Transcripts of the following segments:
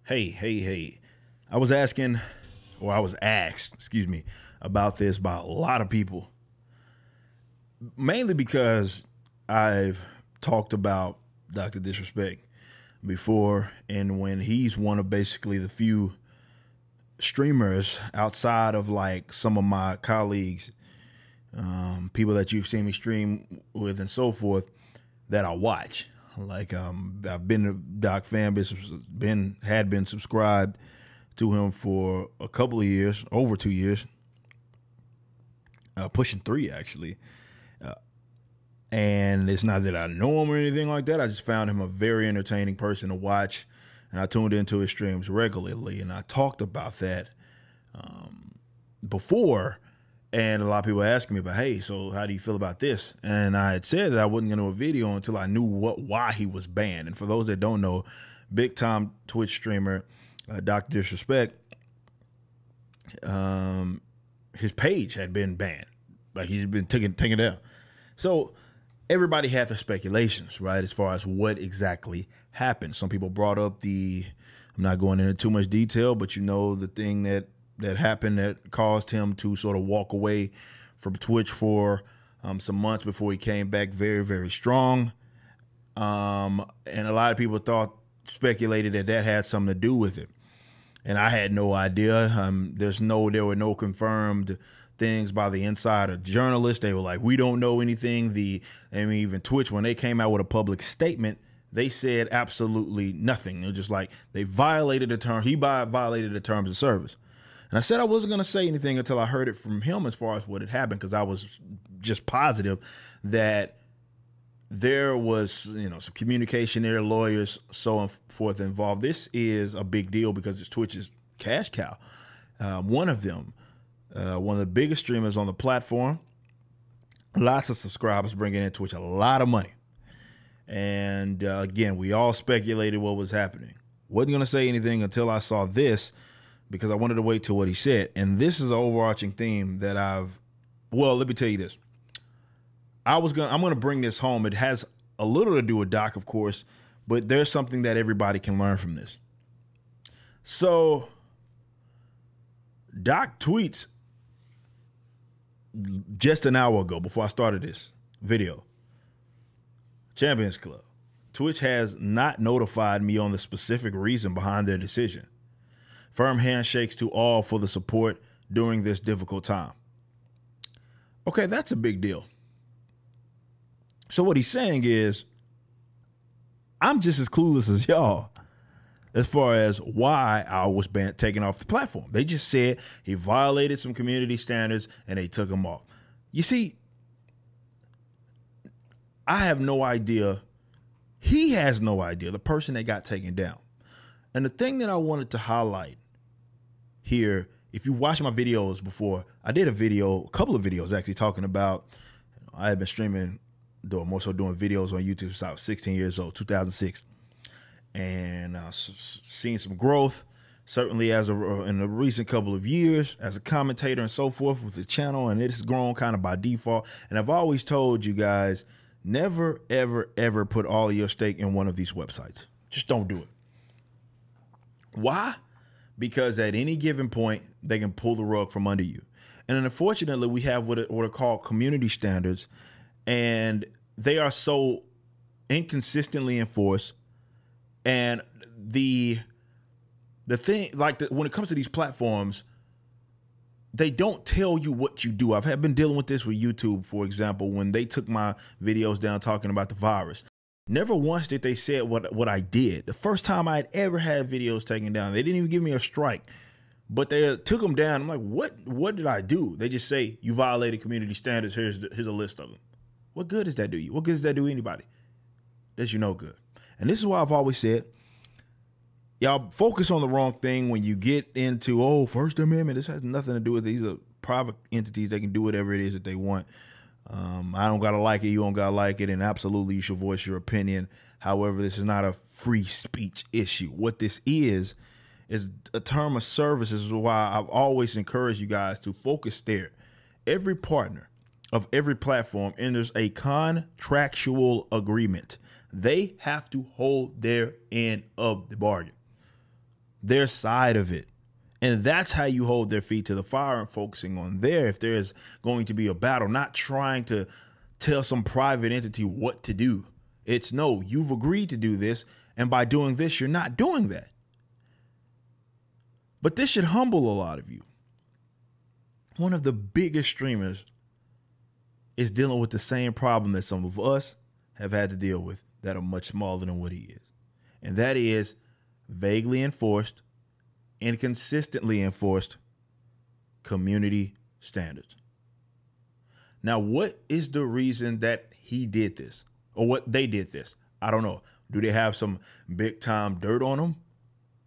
Hey. I was asking, or I was asked, excuse me, about this by a lot of people, mainly because I've talked about Dr. Disrespect before, and when he's one of basically the few streamers outside of like some of my colleagues, people that you've seen me stream with and so forth, that I watch. Like I've been a Doc fan, had been subscribed to him for a couple of years, over 2 years, pushing 3 actually. And it's not that I know him or anything like that. I just found him a very entertaining person to watch, and I tuned into his streams regularly. And I talked about that before, and a lot of people asking me about, hey, so how do you feel about this? And I had said that I wasn't going to do a video until I knew why he was banned. And for those that don't know, big time Twitch streamer, Dr. Disrespect, his page had been banned. Like he'd been taken down. So everybody had their speculations, right, as far as what exactly happened. Some people brought up I'm not going into too much detail, but you know the thing that happened that caused him to sort of walk away from Twitch for some months before he came back very, very strong. And a lot of people speculated that had something to do with it. And I had no idea. There were no confirmed things by the insider journalists. They were like, we don't know anything. Even Twitch, when they came out with a public statement, they said absolutely nothing. It was just like he violated the terms of service. And I said I wasn't going to say anything until I heard it from him as far as what had happened, because I was just positive that there was, some communication there, lawyers, so on forth involved. This is a big deal because it's Twitch's cash cow. One of them, one of the biggest streamers on the platform, lots of subscribers, bringing in Twitch a lot of money. And again, we all speculated what was happening. Wasn't going to say anything until I saw this, because I wanted to wait till what he said. And this is an overarching theme that let me tell you this. I'm going to bring this home. It has a little to do with Doc, of course, but there's something that everybody can learn from this. So Doc tweets just an hour ago, before I started this video, Champions Club, Twitch has not notified me on the specific reason behind their decision. Firm handshakes to all for the support during this difficult time. Okay, that's a big deal. So what he's saying is, I'm just as clueless as y'all as far as why I was taken off the platform. They just said he violated some community standards and they took him off. You see, I have no idea. He has no idea, the person that got taken down. And the thing that I wanted to highlight here, if you watch my videos before, I did a couple of videos actually talking about, I had been streaming, more so doing videos on YouTube since I was 16 years old, 2006. And seen some growth, certainly in the recent couple of years as a commentator and so forth with the channel, and it's grown kind of by default. And I've always told you guys, never, ever, ever put all of your stake in one of these websites. Just don't do it. Why? Because at any given point, they can pull the rug from under you. And unfortunately, we have what are called community standards, and they are so inconsistently enforced. And the thing, when it comes to these platforms, they don't tell you what you do. I've been dealing with this with YouTube, for example, when they took my videos down talking about the virus. Never once did they say what I did. The first time I had ever had videos taken down, they didn't even give me a strike, but they took them down. I'm like, what did I do? They just say, you violated community standards. Here's a list of them. What good does that do you? What good does that do anybody? Does you no good. And this is why I've always said, y'all focus on the wrong thing when you get into, First Amendment. This has nothing to do with these are private entities. They can do whatever it is that they want. I don't got to like it. You don't got to like it. And absolutely, you should voice your opinion. However, this is not a free speech issue. What this is a term of service. This is why I've always encouraged you guys to focus there. Every partner of every platform enters a contractual agreement. They have to hold their end of the bargain. their side of it. And that's how you hold their feet to the fire and focusing on there. If there's going to be a battle, not trying to tell some private entity what to do. It's no, you've agreed to do this. And by doing this, you're not doing that. But this should humble a lot of you. One of the biggest streamers is dealing with the same problem that some of us have had to deal with that are much smaller than what he is. And that is vaguely enforced, inconsistently enforced community standards. Now, what is the reason that he did this or what they did this? I don't know. Do they have some big time dirt on them?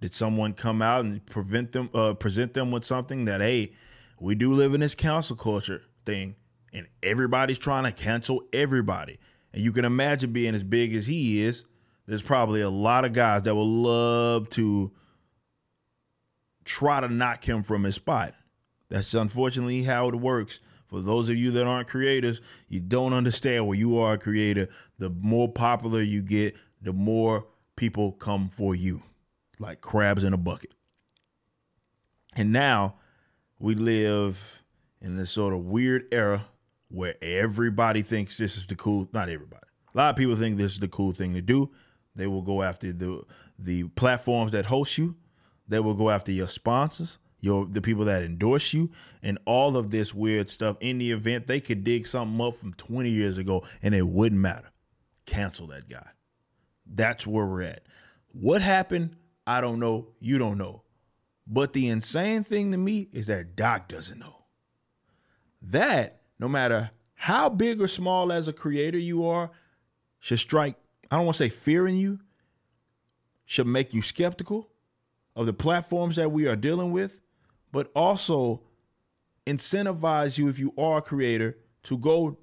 Did someone come out and present them with something that, hey, we do live in this cancel culture thing and everybody's trying to cancel everybody. And you can imagine being as big as he is, there's probably a lot of guys that will love to try to knock him from his spot. That's unfortunately how it works. For those of you that aren't creators, you don't understand when you are a creator, the more popular you get, the more people come for you, like crabs in a bucket. And now we live in this sort of weird era where everybody thinks this is the cool, not everybody. A lot of people think this is the cool thing to do. They will go after the platforms that host you. They will go after your sponsors, the people that endorse you, and all of this weird stuff. In the event they could dig something up from 20 years ago and it wouldn't matter. Cancel that guy. That's where we're at. What happened? I don't know. You don't know. But the insane thing to me is that Doc doesn't know. That, no matter how big or small as a creator you are, should strike, I don't want to say fear in you, should make you skeptical of the platforms that we are dealing with, but also incentivize you, if you are a creator, to go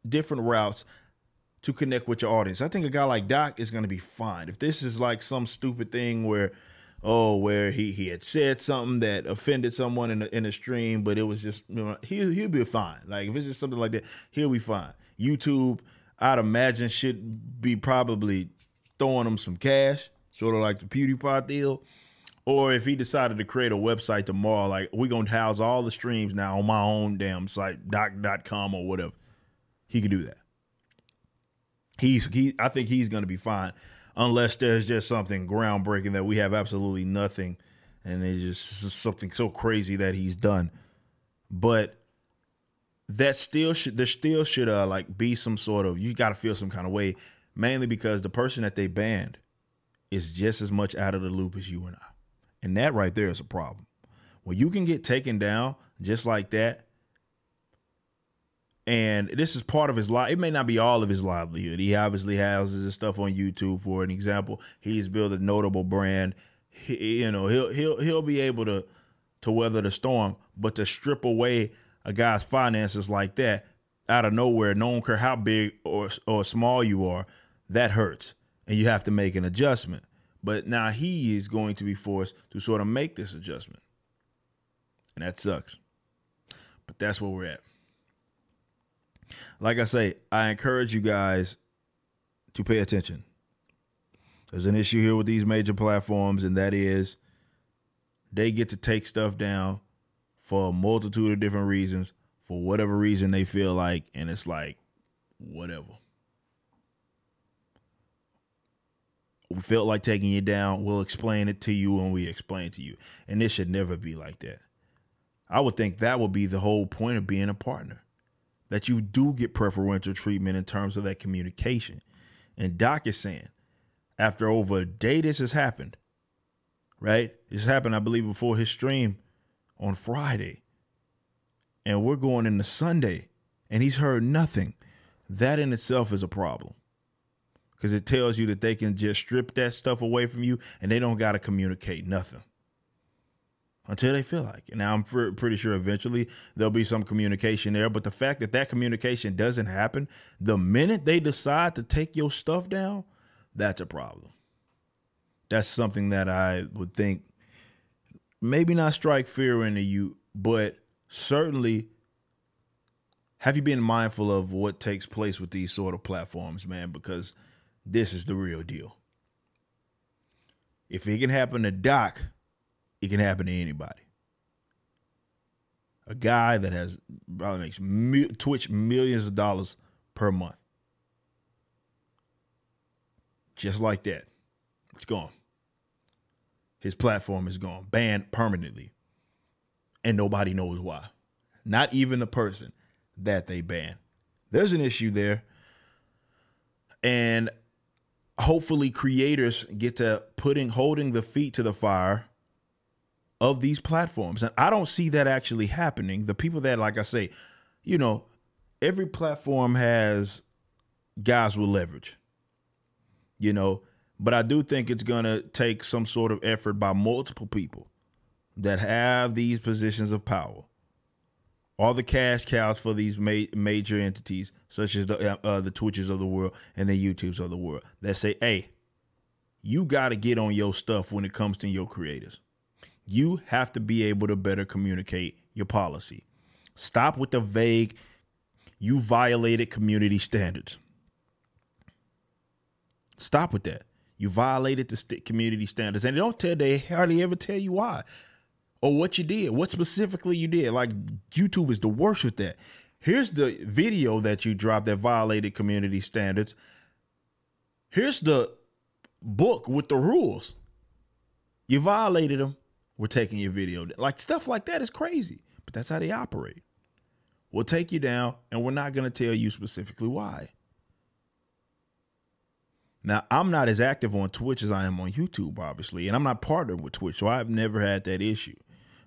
different routes to connect with your audience. I think a guy like Doc is going to be fine. If this is like some stupid thing where he had said something that offended someone in a stream, but it was just, he'll be fine. Like if it's just something like that, he'll be fine. YouTube, I'd imagine, should be probably throwing him some cash, sort of like the PewDiePie deal. Or if he decided to create a website tomorrow, like we're going to house all the streams now on my own damn site, doc.com or whatever, he could do that. I think he's going to be fine unless there's just something groundbreaking that we have absolutely nothing. And it's just something so crazy that he's done. But there still should like be some sort of, you got to feel some kind of way, mainly because the person that they banned is just as much out of the loop as you and I. And that right there is a problem. When you can get taken down just like that, and this is part of his life. It may not be all of his livelihood. He obviously houses his stuff on YouTube. For an example, he's built a notable brand. He'll be able to weather the storm. But to strip away a guy's finances like that out of nowhere, no one care how big or small you are, that hurts, and you have to make an adjustment. But now he is going to be forced to sort of make this adjustment, and that sucks. But that's where we're at. Like I say, I encourage you guys to pay attention. There's an issue here with these major platforms, and that is they get to take stuff down for a multitude of different reasons, for whatever reason they feel like, and it's like, whatever. We felt like taking you down. We'll explain it to you when we explain to you. And this should never be like that. I would think that would be the whole point of being a partner, that you do get preferential treatment in terms of that communication. And Doc is saying, after over a day this has happened, right? This happened, I believe, before his stream on Friday. And we're going into Sunday, and he's heard nothing. That in itself is a problem, because it tells you that they can just strip that stuff away from you and they don't got to communicate nothing until they feel like it. Now, I'm pretty sure eventually there'll be some communication there. But the fact that that communication doesn't happen the minute they decide to take your stuff down, that's a problem. That's something that I would think maybe not strike fear into you, but certainly have you been mindful of what takes place with these sort of platforms, man, because this is the real deal. If it can happen to Doc, it can happen to anybody. A guy that has probably makes Twitch millions of dollars per month. Just like that. It's gone. His platform is gone, banned permanently. And nobody knows why. Not even the person that they banned. There's an issue there. And hopefully creators get to holding the feet to the fire of these platforms. And I don't see that actually happening. The people that, like I say, you know, every platform has guys with leverage, you know, but I do think it's going to take some sort of effort by multiple people that have these positions of power. All the cash cows for these major entities, such as the Twitches of the world and the YouTubes of the world, that say, hey, you got to get on your stuff when it comes to your creators. You have to be able to better communicate your policy. Stop with the vague, you violated community standards. Stop with that. You violated the community standards. And they hardly ever tell you why or what you did, what specifically you did. Like, YouTube is the worst with that. Here's the video that you dropped that violated community standards. Here's the book with the rules. You violated them. We're taking your video. Like, stuff like that is crazy, but that's how they operate. We'll take you down, and we're not going to tell you specifically why. Now, I'm not as active on Twitch as I am on YouTube, obviously, and I'm not partnered with Twitch, so I've never had that issue.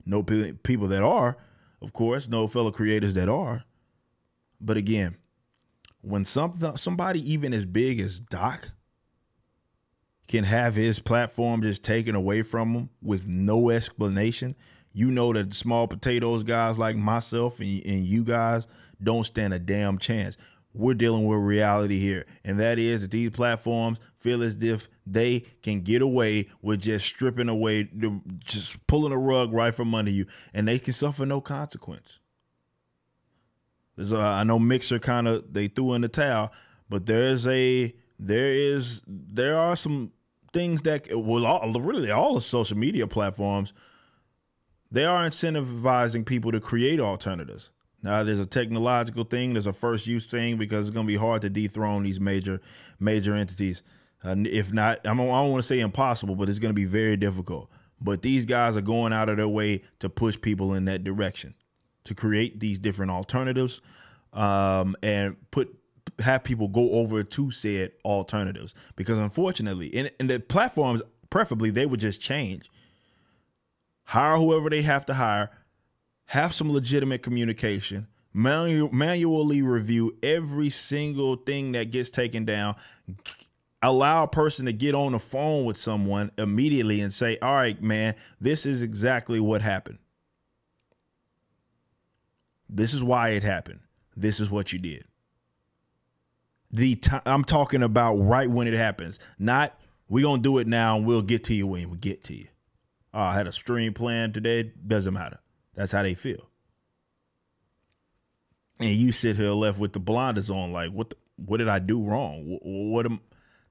No people that are, of course, no fellow creators that are. But again, when somebody even as big as Doc can have his platform just taken away from him with no explanation, you know that small potatoes guys like myself and you guys don't stand a damn chance. We're dealing with reality here, and that is that these platforms feel as if they can get away with just stripping away, just pulling a rug right from under you, and they can suffer no consequence. I know Mixer they threw in the towel, but there are some things that, well, really all the social media platforms, they are incentivizing people to create alternatives. Now, there's a technological thing, there's a first use thing, because it's going to be hard to dethrone these major entities. If not, I don't want to say impossible, but it's going to be very difficult. But these guys are going out of their way to push people in that direction, to create these different alternatives, and have people go over to said alternatives. Because unfortunately, in the platforms, preferably, they would just change. Hire whoever they have to hire. Have some legitimate communication, manually review every single thing that gets taken down, allow a person to get on the phone with someone immediately and say, all right, man, this is exactly what happened. This is why it happened. This is what you did. I'm talking about right when it happens, not we're going to do it now and we'll get to you when we get to you. Oh, I had a stream planned today. Doesn't matter. That's how they feel. And you sit here left with the blinders on, like, what did I do wrong?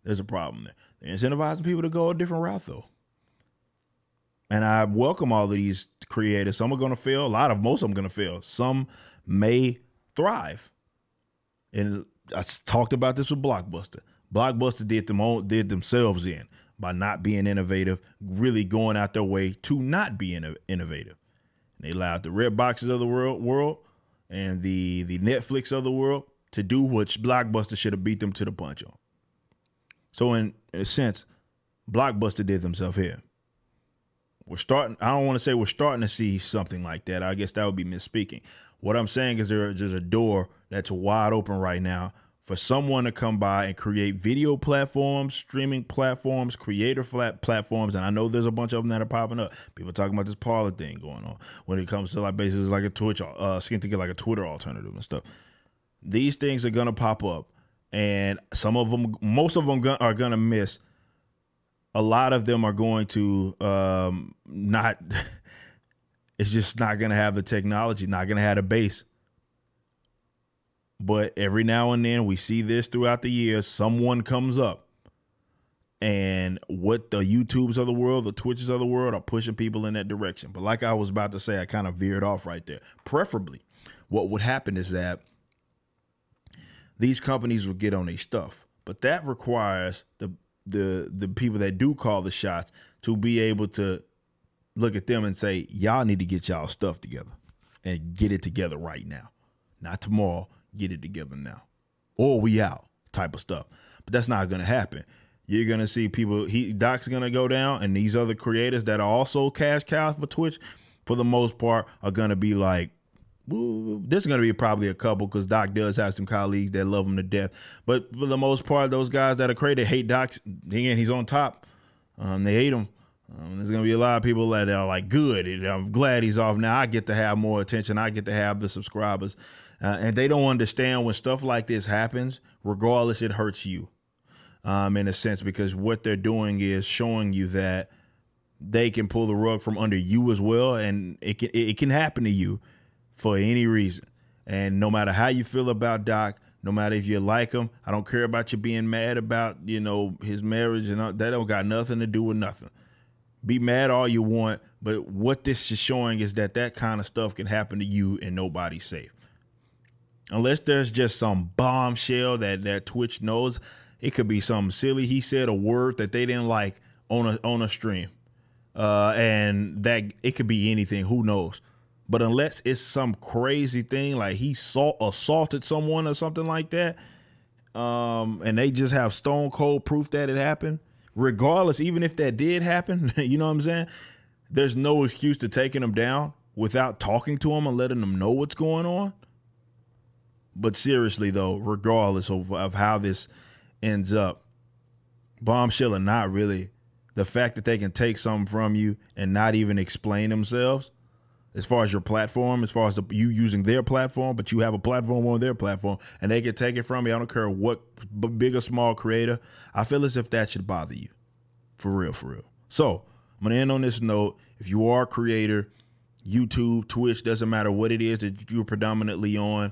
There's a problem there. They're incentivizing people to go a different route, though. And I welcome all of these creators. Some are going to fail. Most of them going to fail. Some may thrive. And I talked about this with Blockbuster. Blockbuster did themselves in by not being innovative, really going out their way to not be innovative. They allowed the Red Boxes of the world and the Netflix of the world to do what Blockbuster should have beat them to the punch on. So in a sense, Blockbuster did themselves here. I don't want to say we're starting to see something like that. I guess that would be misspeaking. What I'm saying is there's a door that's wide open right now for someone to come by and create video platforms, streaming platforms, creator platforms. And I know there's a bunch of them that are popping up. People talking about this Parler thing going on when it comes to like basically like a Twitch, skin to get like a Twitter alternative and stuff. These things are going to pop up, and most of them are going to miss. A lot of them are going to not, it's just not going to have the technology, not going to have the base. But every now and then we see this throughout the years. Someone comes up and what the YouTubes of the world, the Twitches of the world are pushing people in that direction. But like I was about to say, I kind of veered off right there. Preferably, what would happen is that these companies would get on their stuff, but that requires the people that do call the shots to be able to look at them and say, y'all need to get y'all stuff together and get it together right now, not tomorrow. Get it together now, or we out type of stuff. But that's not going to happen. You're going to see people, Doc's going to go down, and these other creators that are also cash cows for Twitch, for the most part, are going to be like, there's going to be probably a couple, because Doc does have some colleagues that love him to death. But for the most part, those guys that are created hate Doc. Again, he's on top. They hate him. There's going to be a lot of people that are like, good, I'm glad he's off now. I get to have more attention. I get to have the subscribers. And they don't understand when stuff like this happens, regardless, it hurts you. In a sense, because what they're doing is showing you that they can pull the rug from under you as well, and it can happen to you for any reason. And no matter how you feel about Doc, no matter if you like him, I don't care about you being mad about, you know, his marriage and all, that don't got nothing to do with nothing. Be mad all you want, but what this is showing is that that kind of stuff can happen to you and nobody's safe. Unless there's just some bombshell that Twitch knows. It could be something silly. He said a word that they didn't like on a stream. And that it could be anything. Who knows? But unless it's some crazy thing like he assaulted someone or something like that, and they just have stone cold proof that it happened, regardless, even if that did happen, you know what I'm saying? There's no excuse to taking them down without talking to them and letting them know what's going on. But seriously, though, regardless of how this ends up, bombshell or not, really, the fact that they can take something from you and not even explain themselves as far as your platform, as far as you using their platform, but you have a platform on their platform and they can take it from you. I don't care what big or small creator. I feel as if that should bother you. For real, for real. So I'm going to end on this note. If you are a creator, YouTube, Twitch, doesn't matter what it is that you're predominantly on,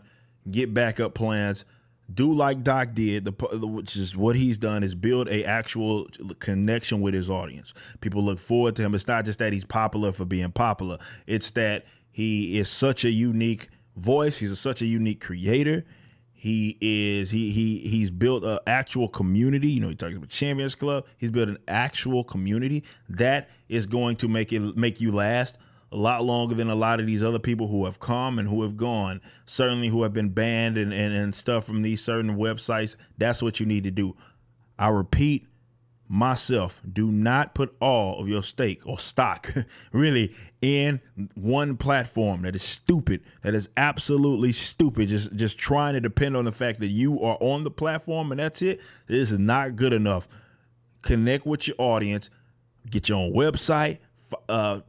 get backup plans. Do like Doc did, which is what he's done, is build a actual connection with his audience. People look forward to him. It's not just that he's popular for being popular. It's that he is such a unique voice. He's such a unique creator. He's built an actual community. You know, he talks about Champions Club. He's built an actual community that is going to make you last a lot longer than a lot of these other people who have come and who have gone, certainly who have been banned and stuff from these certain websites. That's what you need to do. I repeat myself, do not put all of your stake or stock really in one platform. That is stupid. That is absolutely stupid. Just trying to depend on the fact that you are on the platform and that's it. This is not good enough. Connect with your audience, get your own website,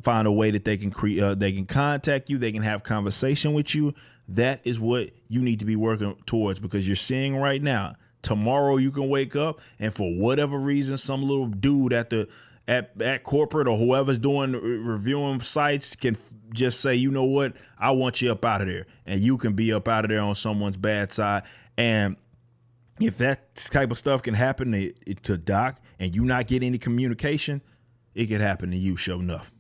find a way that they can contact you, they can have conversation with you. That is what you need to be working towards, because you're seeing right now, tomorrow you can wake up and for whatever reason, some little dude at corporate or whoever's doing reviewing sites can just say, you know what, I want you up out of there, and you can be up out of there on someone's bad side. And if that type of stuff can happen to Doc and you not get any communication, it could happen to you, sure enough.